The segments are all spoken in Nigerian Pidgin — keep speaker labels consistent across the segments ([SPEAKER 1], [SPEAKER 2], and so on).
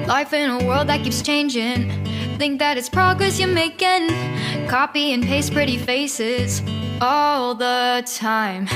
[SPEAKER 1] Life in a world that keeps changing. Think that it's progress you're making. Copy and paste pretty faces all the time.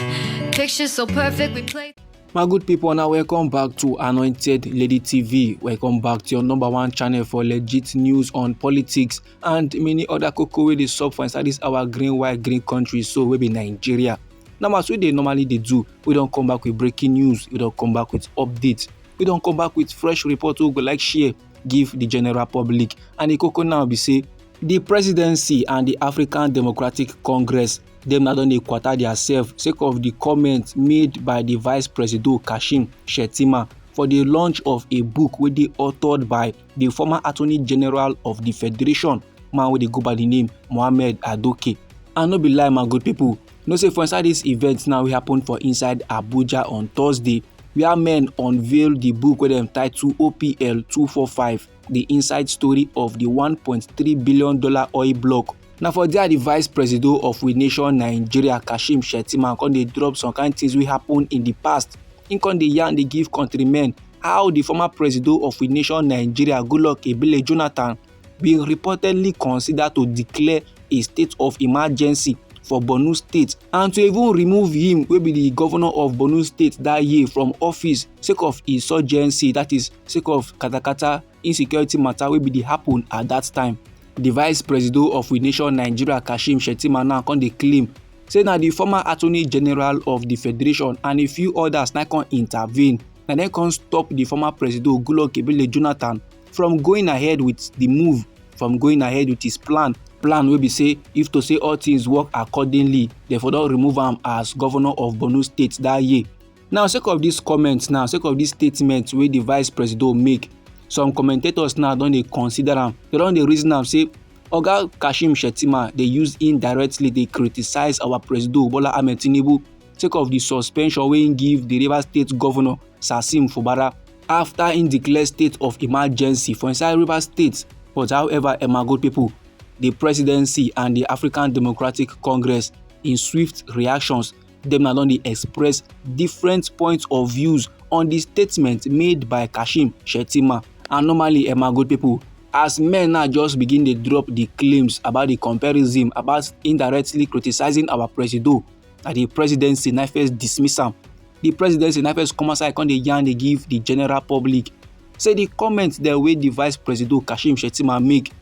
[SPEAKER 1] Pictures so perfect we play.
[SPEAKER 2] My good people, now welcome back to Anointed Lady TV. Welcome back to your #1 channel for legit news on politics and many other cocoa wey dey sup for inside this our green white green country, so we be Nigeria. Now as we dey normally dey do, we don't come back with breaking news, we don't come back with updates, we don't come back with fresh report we go like share give the general public. And the cocoa now be say the presidency and the African Democratic Congress dem na don dey quarter theirself sake of the comments made by the Vice President Kashim Shettima for the launch of a book wey dey authored by the former Attorney General of the Federation, man wey dey go by the name Mohammed Adoke. And no be lie, my good people, no say for inside this event now we happen for inside Abuja on Thursday, where men unveil the book wey dem title OPL 245, the inside story of the $1.3 billion oil block. Now for there, the Vice President of we nation Nigeria, Kashim Shettima, come dey drop some kind things wey happen in the past. He come dey yarn dey give countrymen how the former President of we nation Nigeria, Goodluck Ebele Jonathan, been reportedly considered to declare a state of emergency for Borno State and to even remove him wey be the governor of Borno State that year from office sake of insurgency, that is sake of katakata insecurity matter wey be dey happen at that time. The Vice President of we nation Nigeria, Kashim Shettima, now come dey claim say na the former Attorney General of the Federation and a few others now come intervene and then come stop the former President Goodluck Ebele Jonathan from going ahead with the move, from going ahead with his plan wey be say if to say all things work accordingly, therefore don remove am as governor of Borno State that year. Now sake of this comments, now sake of this statement wey the Vice President make, some commentators now don dey consider am, they don dey reason am say Oga Kashim Shettima dey use indirectly dey criticize our President Bola Ahmed Tinubu sake of the suspension wey im give the Rivers State Governor Sasim Fubara after im declare state of emergency for inside Rivers State. But however, my good people, the presidency and the African Democratic Congress, in swift reactions, dem na don dey express different points of views on the statement made by Kashim Shettima. And normally, my good people, as men now just begin to drop the claims about the comparison, about indirectly criticizing our president, and the presidency now first dismiss am. The presidency now first come outside and dey yarn dey give the general public say the comments the way the Vice President Kashim Shettima make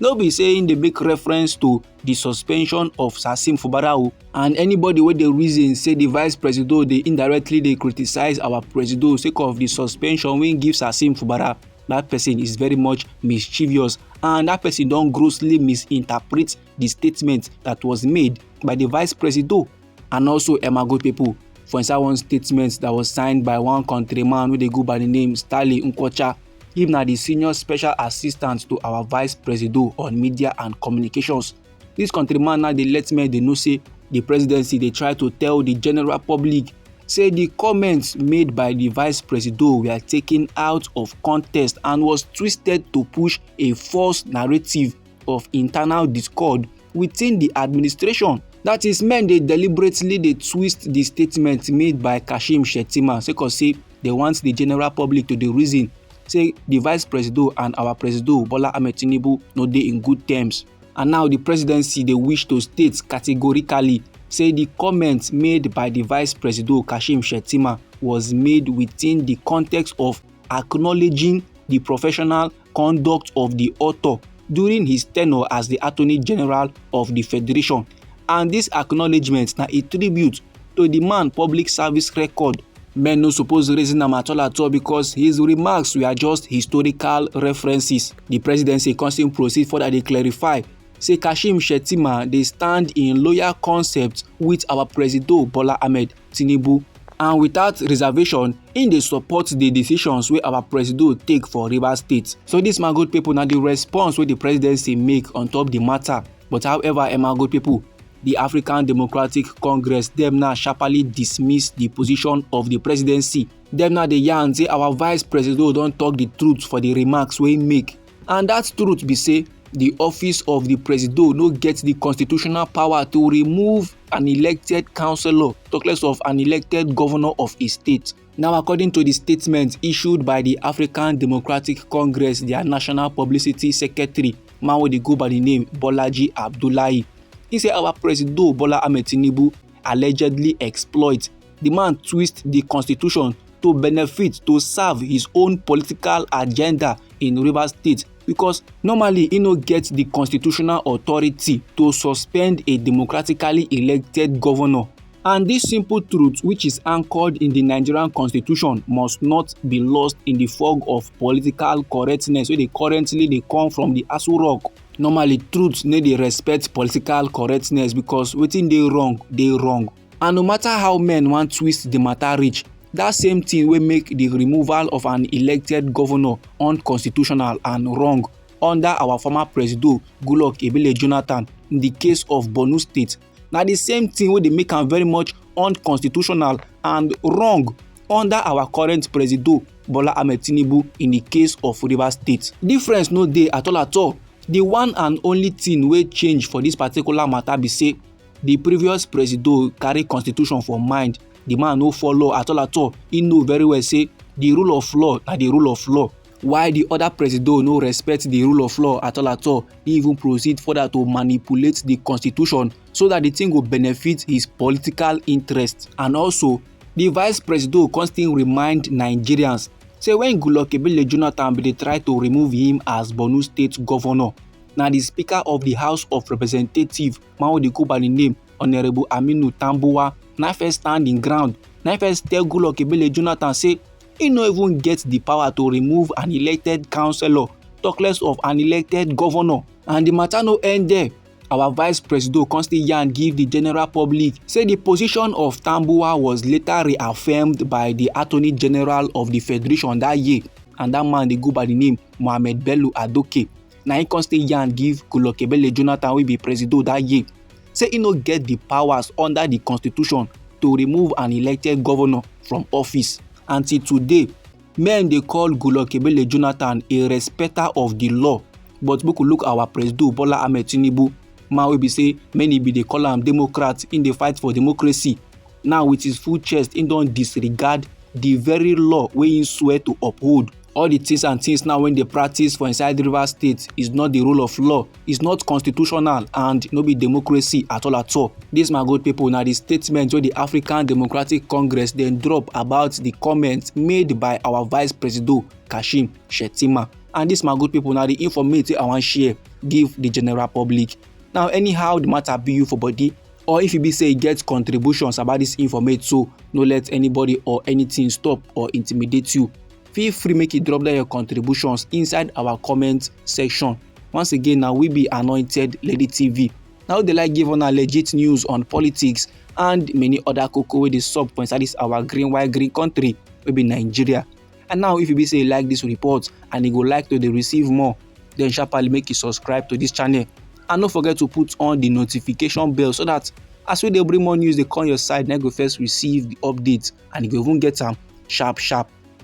[SPEAKER 2] no be saying they make reference to the suspension of Sasim Fubara, and anybody wey dey reason say the Vice President they indirectly they criticize our president sake of the suspension wey give Sasim Fubara, that person is very much mischievous and that person don't grossly misinterpret the statement that was made by the Vice President. And also, my good people, for inside one statement that was signed by one countryman wey dey go by the name Stanley Nkwocha, him na the senior special assistant to our Vice President on media and communications. This countryman now dey let me dey know say the presidency dey try to tell the general public say the comments made by the Vice President were taken out of context and was twisted to push a false narrative of internal discord within the administration. That is, men they deliberately they twist the statement made by Kashim Shettima because say they want the general public to the reason say the Vice President and our President Bola Ahmed Tinubu no dey in good terms. And now the presidency they wish to state categorically say the comments made by the Vice President Kashim Shettima was made within the context of acknowledging the professional conduct of the author during his tenure as the Attorney General of the Federation. And this acknowledgement na a tribute to the man public service record. Men no suppose reason am at all because his remarks were just historical references. The presidency constant proceed further dey clarify say Kashim Shettima dey stand in loyal concept with our President Bola Ahmed Tinubu, and without reservation im dey support the decisions wey our president take for Rivers State. So this, my good people, na the response wey the presidency make on top the matter. But however, my good people, the African Democratic Congress dem now sharply dismiss the position of the presidency. Dem now dey yarn say our Vice President don talk the truth for the remarks wey make, and that truth be say the office of the president no get the constitutional power to remove an elected councillor, talk less of an elected governor of a state. Now, according to the statement issued by the African Democratic Congress, their national publicity secretary, man wey dey go by the name Bolaji Abdullahi, he say our President Bola Ahmed Tinubu allegedly exploit. The man twist the constitution to benefit, to serve his own political agenda in Rivers State, because normally he no get the constitutional authority to suspend a democratically elected governor. And this simple truth, which is anchored in the Nigerian constitution, must not be lost in the fog of political correctness wey dey currently dey come from the Aso Rock. Normally, truth no dey respect political correctness because wetin dey wrong dey wrong. And no matter how men wan twist the matter reach, that same thing wey make the removal of an elected governor unconstitutional and wrong under our former president Goodluck Ebele Jonathan in the case of Borno State, na the same thing wey dey make am very much unconstitutional and wrong under our current president Bola Ahmed Tinubu in the case of Rivers State. Difference no dey at all at all. The one and only thing wey change for this particular matter be say the previous president carry constitution for mind. The man no follow at all. He know very well say the rule of law na the rule of law. While the other president no respect the rule of law at all, he even proceed further to manipulate the constitution so that the thing go benefit his political interest. And also, the vice president constantly remind Nigerians say when Goodluck Ebele Jonathan bin dey try to remove him as Borno State governor, na the Speaker of the House of Representatives, man wey dey go by the name Honourable Aminu Tambuwa, na first stand im ground, na first tell Goodluck Ebele Jonathan say he no even get the power to remove an elected councillor, talk less of an elected governor. And the matter no end there. Our vice president constantly yarn give the general public say the position of Tambuwa was later reaffirmed by the Attorney General of the Federation that year, and that man dey go by the name Mohammed Bello Adoke. Na him constantly yarn give Goodluck Ebele Jonathan wey be president that year say he no get the powers under the constitution to remove an elected governor from office. Until today, men dey call Goodluck Ebele Jonathan a respecter of the law, but make we look our president Bola Ahmed Tinubu, man wey be say many be dey call am Democrat in the fight for democracy. Now with his full chest, he don disregard the very law wey he swear to uphold. All the things and things now when they practice for inside Rivers State is not the rule of law, is not constitutional, and no be democracy at all. This my good people, na the statement wey the African Democratic Congress then drop about the comments made by our Vice President Kashim Shettima. And this my good people, na the information I wan share give the general public. Now anyhow the matter be you for body, or if you be say you get contributions about this information, so no let anybody or anything stop or intimidate you. Feel free make you drop down your contributions inside our comment section. Once again, now we be Anointed Lady TV. Now they like give on a legit news on politics and many other cocoa wey dey sup for inside this our green white green country wey be Nigeria. And now if you be say you like this report and you go like to dey receive more, then sharply make you subscribe to this channel. And don't forget to put on the notification bell so that as we dey bring more news, they come your side, then go first receive the updates and you go even get them sharp.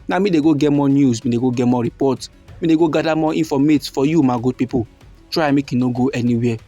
[SPEAKER 2] Now me they go get more news, me they go get more reports, me they go gather more information for you, my good people. Try make it no go anywhere.